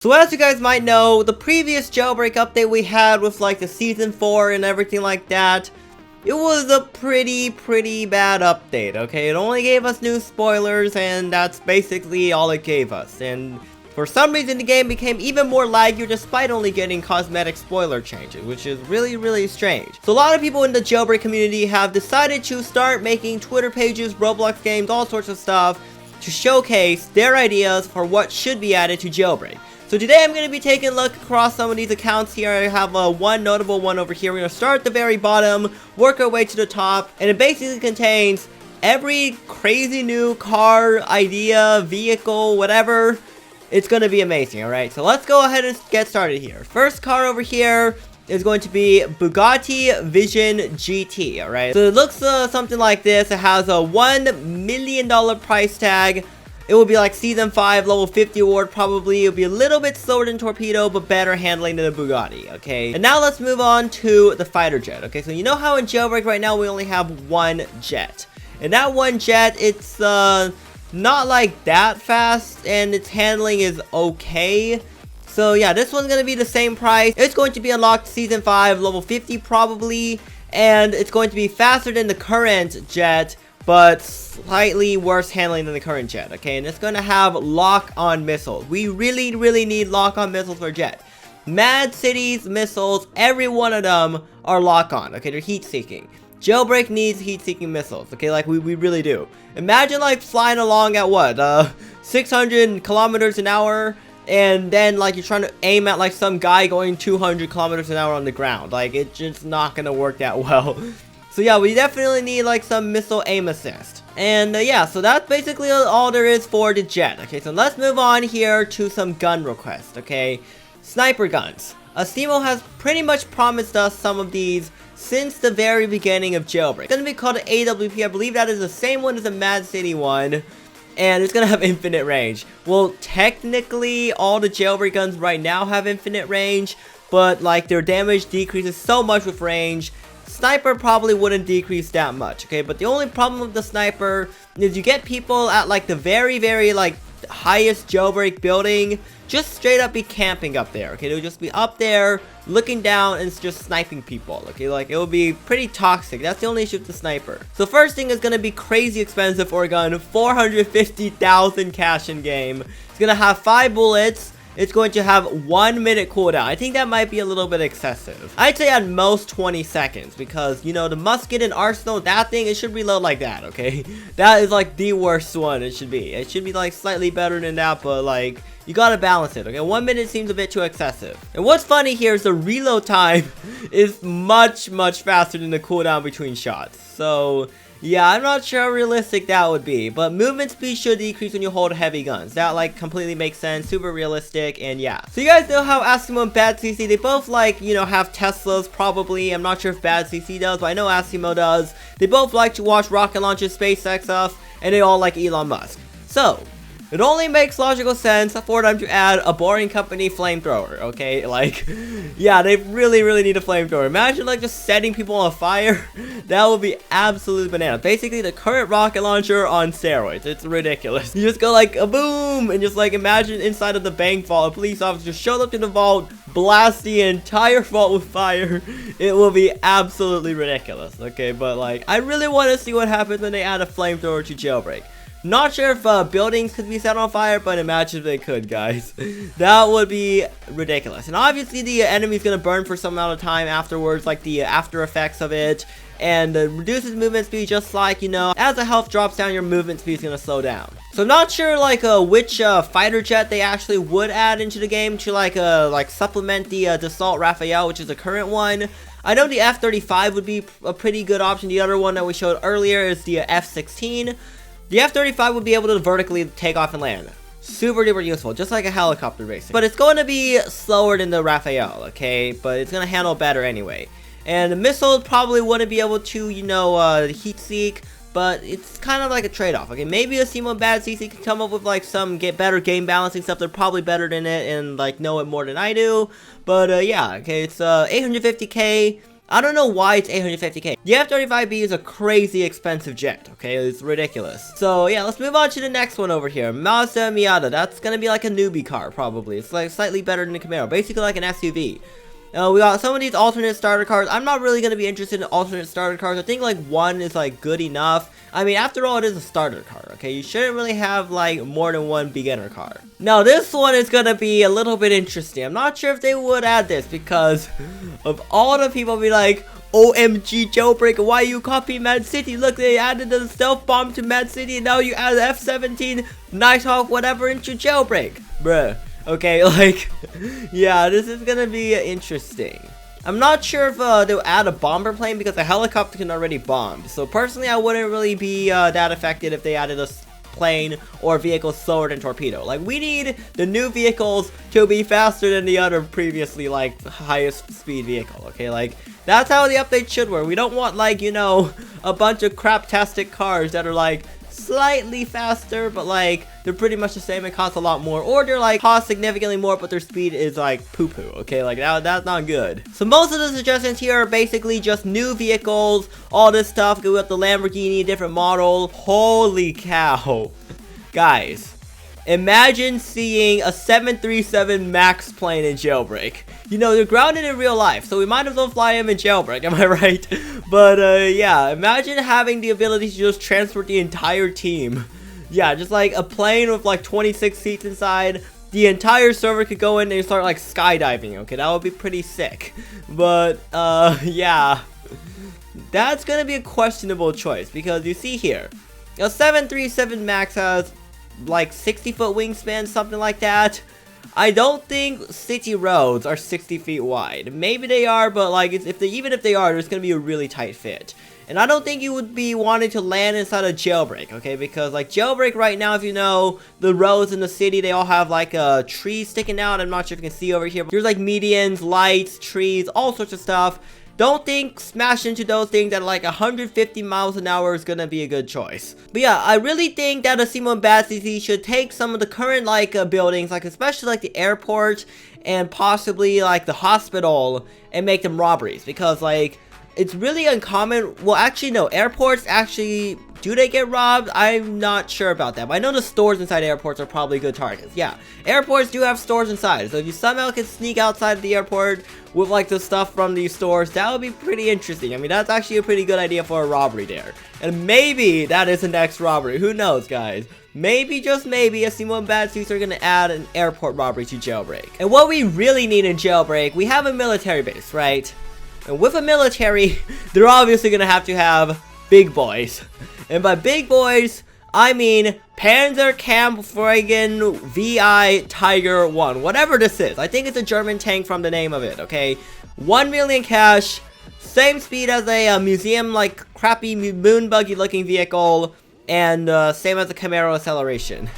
So as you guys might know, the previous jailbreak update we had with like the season 4 and everything like that, it was a pretty bad update, okay? It only gave us new spoilers and that's basically all it gave us. And for some reason the game became even more laggy despite only getting cosmetic spoiler changes, which is really strange. So a lot of people in the jailbreak community have decided to start making Twitter pages, Roblox games, all sorts of stuff to showcase their ideas for what should be added to jailbreak. So today I'm going to be taking a look across some of these accounts here. I have one notable one over here. We're going to start at the very bottom, work our way to the top, and it basically contains every crazy new car, idea, vehicle, whatever. It's going to be amazing, alright? So let's go ahead and get started here. First car over here is going to be Bugatti Vision Gt, alright? So it looks something like this. It has a $1 million price tag. It will be like Season 5, level 50 award probably. It'll be a little bit slower than Torpedo, but better handling than the Bugatti, okay? And now let's move on to the fighter jet, okay? So you know how in Jailbreak right now we only have one jet. And that one jet, it's not like that fast, and its handling is okay. So yeah, this one's going to be the same price. It's going to be unlocked Season 5, level 50 probably. And it's going to be faster than the current jet, but slightly worse handling than the current jet, okay? And it's going to have lock-on missiles. We really need lock-on missiles for jet. Mad City's missiles, every one of them are lock-on, okay? They're heat-seeking. Jailbreak needs heat-seeking missiles, okay? Like, we really do. Imagine, like, flying along at what? 600 kilometers an hour, and then, like, you're trying to aim at, like, some guy going 200 kilometers an hour on the ground. Like, it's just not going to work that well. So yeah, we definitely need like some missile aim assist. And yeah, so that's basically all there is for the jet. Okay, so let's move on here to some gun requests, okay? Sniper guns. Asimo has pretty much promised us some of these since the very beginning of Jailbreak. It's going to be called an AWP. I believe that is the same one as the Mad City one. And it's going to have infinite range. Well, technically, all the Jailbreak guns right now have infinite range. But like their damage decreases so much with range. Sniper probably wouldn't decrease that much, okay? But the only problem with the sniper is you get people at like the very like highest jailbreak building just straight up be camping up there, okay? They'll just be up there looking down and just sniping people, okay? Like it will be pretty toxic. That's the only issue with the sniper. So first thing is going to be crazy expensive for a gun, 450,000 cash in game. It's going to have 5 bullets. It's going to have 1 minute cooldown. I think that might be a little bit excessive. I'd say at most 20 seconds because, you know, the musket and arsenal, that thing, it should reload like that, okay? That is like the worst one it should be. It should be like slightly better than that, but like, you gotta balance it, okay? 1 minute seems a bit too excessive. And what's funny here is the reload time is much faster than the cooldown between shots. So yeah, I'm not sure how realistic that would be, but movement speed should decrease when you hold heavy guns. That, like, completely makes sense, super realistic, and yeah. So you guys know how Asimo and Bad CC, they both, like, you know, have Teslas, probably. I'm not sure if Bad CC does, but I know Asimo does. They both like to watch rocket launches, SpaceX stuff, and they all like Elon Musk. So it only makes logical sense for them to add a Boring Company flamethrower, okay? Like, yeah, they really need a flamethrower. Imagine, like, just setting people on fire. That would be absolute bananas. Basically, the current rocket launcher on steroids. It's ridiculous. You just go, like, a boom, and just, like, imagine inside of the bank vault, a police officer just showed up to the vault, blast the entire vault with fire. It will be absolutely ridiculous, okay? But, like, I really want to see what happens when they add a flamethrower to Jailbreak. Not sure if buildings could be set on fire, but imagine if they could, guys. That would be ridiculous. And obviously the enemy's gonna burn for some amount of time afterwards, like the after effects of it. And reduces movement speed just like, you know, as the health drops down, your movement speed is gonna slow down. So I'm not sure like which fighter jet they actually would add into the game to like supplement the Dassault Raphael, which is the current one. I know the F-35 would be a pretty good option. The other one that we showed earlier is the F-16. The F-35 would be able to vertically take off and land. Super duper useful, just like a helicopter racing. But it's going to be slower than the Raphael, okay? But it's going to handle better anyway. And the missiles probably wouldn't be able to, you know, heat seek. But it's kind of like a trade-off, okay? Maybe Asimo and Bad CC can come up with like some better game balancing stuff. They're probably better than it and like know it more than I do. But yeah, okay, it's 850k. I don't know why it's 850k. The F-35B is a crazy expensive jet, okay? It's ridiculous. So yeah, let's move on to the next one over here. Mazda Miata. That's gonna be like a newbie car, probably. It's like slightly better than a Camaro. Basically like an SUV. We got some of these alternate starter cars. I'm not really going to be interested in alternate starter cars. I think like one is like good enough. I mean, after all, it is a starter car, okay? You shouldn't really have like more than one beginner car. Now, this one is going to be a little bit interesting. I'm not sure if they would add this because of all the people be like, OMG Jailbreak, why you copy Mad City? Look, they added the stealth bomb to Mad City and now you add the F-17, Nighthawk, whatever into Jailbreak. Bruh. Okay, like, yeah, this is gonna be interesting. I'm not sure if they'll add a bomber plane because a helicopter can already bomb. So personally, I wouldn't really be that affected if they added a plane or vehicle slower than torpedo. Like, we need the new vehicles to be faster than the other previously, like, highest speed vehicle, okay? Like, that's how the update should work. We don't want, like, you know, a bunch of crap-tastic cars that are, like, slightly faster, but like they're pretty much the same and cost a lot more, or they're like cost significantly more but their speed is like poo-poo, okay? Like that's not good. So most of the suggestions here are basically just new vehicles, all this stuff. Go with the Lamborghini, different model. Holy cow, guys, imagine seeing a 737 MAX plane in Jailbreak. You know, they're grounded in real life, so we might as well fly them in Jailbreak, am I right? But, yeah, imagine having the ability to just transport the entire team. Yeah, just like a plane with like 26 seats inside. The entire server could go in and start like skydiving, okay? That would be pretty sick. But, yeah. That's gonna be a questionable choice, because you see here, a 737 MAX has like 60-foot wingspan, something like that. I don't think city roads are 60 feet wide. Maybe they are, but like even if they are, there's gonna be a really tight fit. And I don't think you would be wanting to land inside a Jailbreak, okay? Because like Jailbreak right now, if you know, the roads in the city, they all have like a tree sticking out. I'm not sure if you can see over here, but there's like medians, lights, trees, all sorts of stuff. Don't think smash into those things at like 150 miles an hour is gonna be a good choice. But yeah, I really think that Asimo and Bad CC should take some of the current like buildings, like especially like the airport and possibly like the hospital, and make them robberies, because like it's really uncommon. Well, actually no, airports actually, do they get robbed? I'm not sure about that, but I know the stores inside airports are probably good targets. Yeah, airports do have stores inside, so if you somehow can sneak outside of the airport with like the stuff from these stores, that would be pretty interesting. I mean, that's actually a pretty good idea for a robbery there. And maybe that is the next robbery. Who knows, guys? Maybe, just maybe, Asimo and Bad Suits are going to add an airport robbery to Jailbreak. And what we really need in Jailbreak, we have a military base, right? And with a military, they're obviously going to have big boys. And by big boys, I mean Panzer Camp friggin' VI Tiger 1. Whatever this is. I think it's a German tank from the name of it, okay? 1 million cash. Same speed as a museum, like, crappy moon buggy looking vehicle. And same as the Camaro acceleration.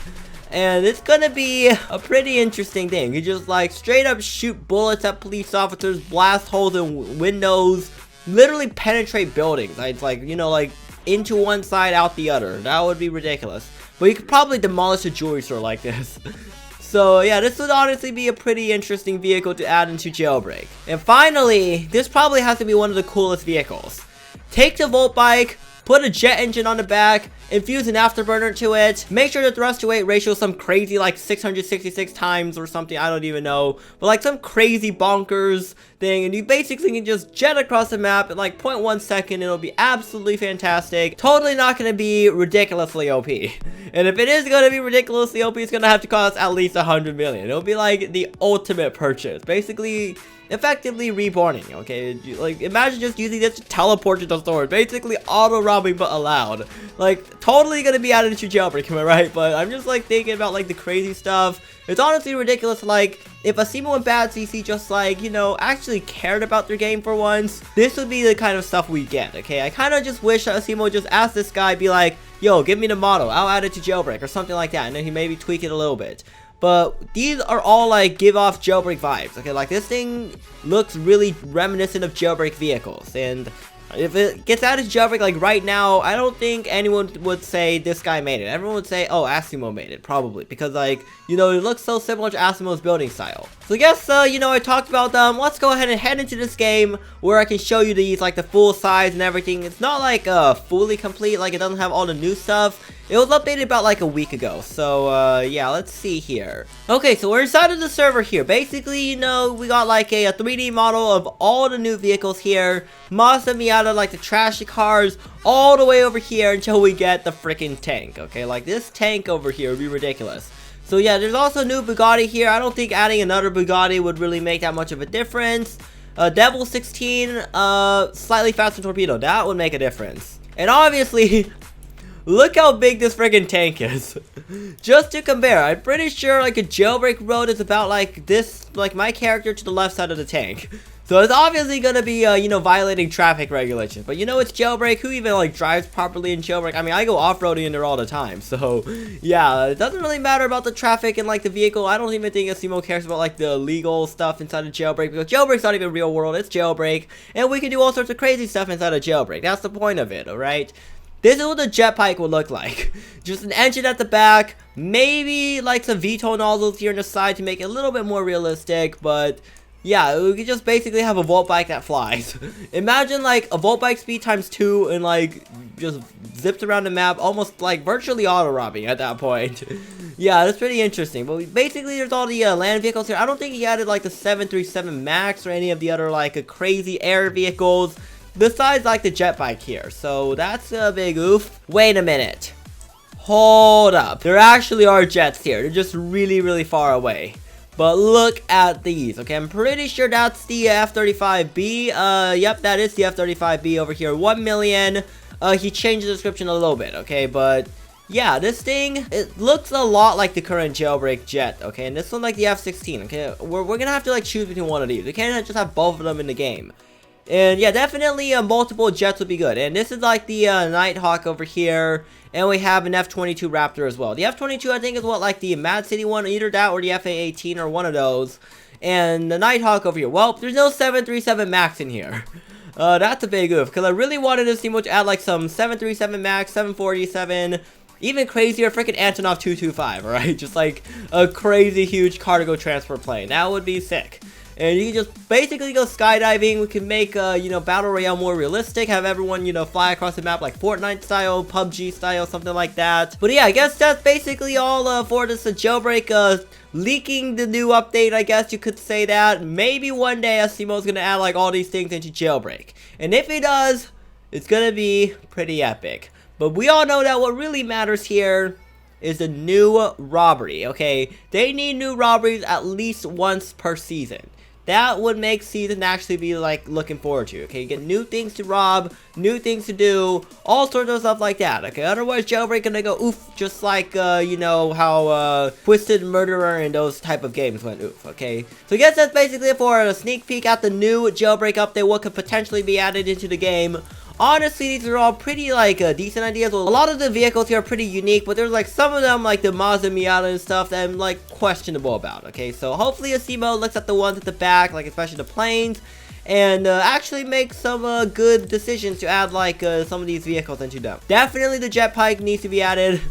And it's gonna be a pretty interesting thing. You just, like, straight up shoot bullets at police officers, blast holes in windows, literally penetrate buildings. It's like, you know, like, into one side, out the other. That would be ridiculous. But you could probably demolish a jewelry store like this. So yeah, this would honestly be a pretty interesting vehicle to add into Jailbreak. And finally, this probably has to be one of the coolest vehicles. Take the Volt bike, put a jet engine on the back, infuse an afterburner to it, make sure the thrust to weight ratio is some crazy like 666 times or something, I don't even know, but like some crazy bonkers thing, and you basically can just jet across the map in like 0.1 second. It'll be absolutely fantastic. Totally not going to be ridiculously OP. And if it is going to be ridiculously OP, it's going to have to cost at least 100 million. It'll be like the ultimate purchase. Basically, effectively reborning, okay? Like, imagine just using this to teleport to the store. Basically, auto-robbing, but allowed. Like, totally gonna be added to Jailbreak, am I right? But I'm just, like, thinking about, like, the crazy stuff. It's honestly ridiculous, like, if Asimo and Bad CC just, like, you know, actually cared about their game for once, this would be the kind of stuff we get, okay? I kind of just wish that Asimo just asked this guy, be like, yo, give me the model, I'll add it to Jailbreak, or something like that, and then he maybe tweak it a little bit. But these are all like give off Jailbreak vibes, okay? Like this thing looks really reminiscent of Jailbreak vehicles, and If it gets added to Jailbreak like right now, I don't think anyone would say this guy made it. Everyone would say, oh, Asimo made it, probably. Because, like, you know, it looks so similar to Asimo's building style. So I guess, you know, I talked about them. Let's go ahead and head into this game where I can show you these, like, the full size and everything. It's not, like, fully complete. Like, it doesn't have all the new stuff. It was updated about like a week ago. So, yeah, let's see here. Okay, so we're inside of the server here. Basically, you know, we got like a 3D model of all the new vehicles here. Mazda Miata, like the trashy cars, all the way over here until we get the freaking tank. Okay, like this tank over here would be ridiculous. So, yeah, there's also a new Bugatti here. I don't think adding another Bugatti would really make that much of a difference. Devil 16, slightly faster torpedo. That would make a difference. And obviously... look how big this friggin' tank is. Just to compare, I'm pretty sure like a Jailbreak road is about like this, like my character to the left side of the tank. So it's obviously gonna be, you know, violating traffic regulations. But you know, it's Jailbreak. Who even like drives properly in Jailbreak? I mean, I go off-roading in there all the time. So yeah, it doesn't really matter about the traffic and like the vehicle. I don't even think Asimo cares about like the legal stuff inside of Jailbreak, because Jailbreak's not even real world. It's Jailbreak, and we can do all sorts of crazy stuff inside of Jailbreak. That's the point of it, alright? This is what the jetpack would look like. Just an engine at the back, maybe like some VTOL nozzles here on the side to make it a little bit more realistic, but yeah, we could just basically have a Volt bike that flies. Imagine like a Volt bike speed times 2 and like just zips around the map, almost like virtually auto-robbing at that point. Yeah, that's pretty interesting. But basically there's all the land vehicles here. I don't think he added like the 737 MAX or any of the other like crazy air vehicles. Besides, like, the jet bike here. So, that's a big oof. Wait a minute. Hold up. There actually are jets here. They're just really, really far away. But look at these. Okay, I'm pretty sure that's the F-35B. Yep, that is the F-35B over here. 1 million. He changed the description a little bit, okay? But, yeah, this thing, it looks a lot like the current Jailbreak jet, okay? And this one like the F-16, okay? We're gonna have to, like, choose between one of these. We can't just have both of them in the game. And yeah, definitely multiple jets would be good. And this is like the Nighthawk over here. And we have an F-22 Raptor as well. The F-22 I think is what, like the Mad City one, either that or the FA-18 or one of those. And the Nighthawk over here. Well, there's no 737 MAX in here. That's a big oof. Because I really wanted this team to add like some 737 MAX, 747... even crazier, freaking Antonov 225, alright? Just like a crazy huge cargo transport plane. That would be sick. And you can just basically go skydiving. We can make, you know, Battle Royale more realistic. Have everyone, you know, fly across the map like Fortnite style, PUBG style, something like that. But yeah, I guess that's basically all for this Jailbreak, leaking the new update, I guess you could say that. Maybe one day Asimo's gonna add like all these things into Jailbreak. And if he does, it's gonna be pretty epic. But we all know that what really matters here is the new robbery, okay? They need new robberies at least once per season. That would make season actually be like looking forward to, okay? You get new things to rob, new things to do, all sorts of stuff like that, okay? Otherwise, Jailbreak gonna go oof, just like, you know, how, Twisted Murderer and those type of games went oof, okay? So I guess that's basically it for a sneak peek at the new Jailbreak update, what could potentially be added into the game. Honestly, these are all pretty, like, decent ideas. Well, a lot of the vehicles here are pretty unique, but there's, like, some of them, like the Mazda Miata and stuff that I'm, like, questionable about, okay? So, hopefully Asimo looks at the ones at the back, like, especially the planes, and actually make some good decisions to add, like, some of these vehicles into them. Definitely the jetpack needs to be added.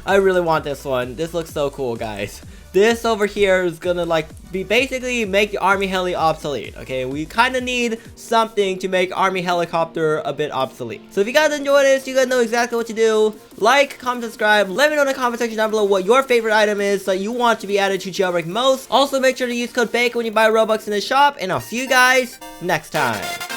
I really want this one. This looks so cool, guys. This over here is gonna like be basically make the army heli obsolete, okay? We kind of need something to make army helicopter a bit obsolete. So if you guys enjoyed this, you guys know exactly what to do. Like, comment, subscribe. Let me know in the comment section down below what your favorite item is that you want to be added to Jailbreak most. Also, make sure to use code BACON when you buy Robux in the shop, and I'll see you guys next time.